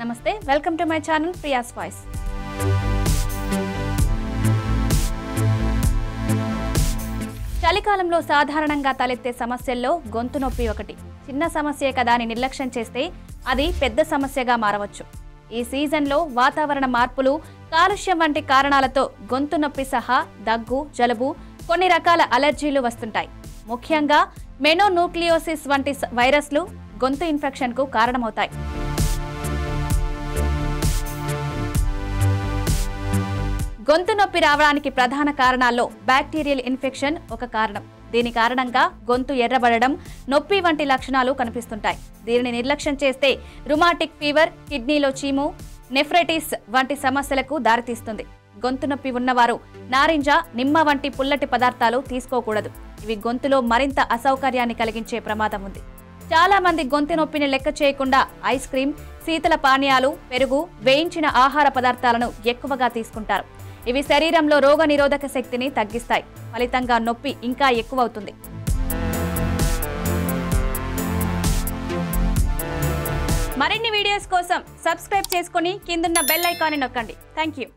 నమస్తే, welcome to my channel Priya's voice. చలికాలంలో సాధారణంగా తలెత్తే సమస్యల్లో గొంతు నొప్పి ఒకటి. చిన్న సమస్యే కదా అని నిర్లక్ష్యం చేస్తే అది పెద్ద సమస్యగా మారవచ్చు. ఈ సీజన్లో వాతావరణ మార్పులు, కాలుష్యం వంటి కారణాలతో గొంతు నొప్పి సహా దగ్గు, జలుబు, కొన్ని రకాల అలర్జీలు వస్తుంటాయి. ముఖ్యంగా మెనోన్యూక్లియోసిస్ వంటి వైరస్లు గొంతు ఇన్ఫెక్షన్కు కారణమవుతాయి. గొంతు నొప్పి రావడానికి ప్రధాన కారణాల్లో బ్యాక్టీరియల్ ఇన్ఫెక్షన్ ఒక కారణం. దీని కారణంగా గొంతు ఎర్రబడడం, నొప్పి వంటి లక్షణాలు కనిపిస్తుంటాయి. దీనిని నిర్లక్ష్యం చేస్తే రుమాటిక్ ఫీవర్, కిడ్నీలో చీము, నెఫ్రైటిస్ వంటి సమస్యలకు దారితీస్తుంది. గొంతు నొప్పి ఉన్నవారు నారింజ, నిమ్మ వంటి పుల్లటి పదార్థాలు తీసుకోకూడదు. ఇవి గొంతులో మరింత అసౌకర్యాన్ని కలిగించే ప్రమాదం ఉంది. చాలా మంది గొంతు నొప్పిని లెక్క చేయకుండా ఐస్ క్రీం, శీతల పానీయాలు, పెరుగు, వేయించిన ఆహార పదార్థాలను ఎక్కువగా తీసుకుంటారు. ఇవి శరీరంలో రోగనిరోధక శక్తిని తగ్గిస్తాయి. ఫలితంగా నొప్పి ఇంకా ఎక్కువవుతుంది. మరిన్ని వీడియోస్ కోసం సబ్స్క్రైబ్ చేసుకుని కిందున్న బెల్ ఐకాన్ని నొక్కండి. థాంక్యూ.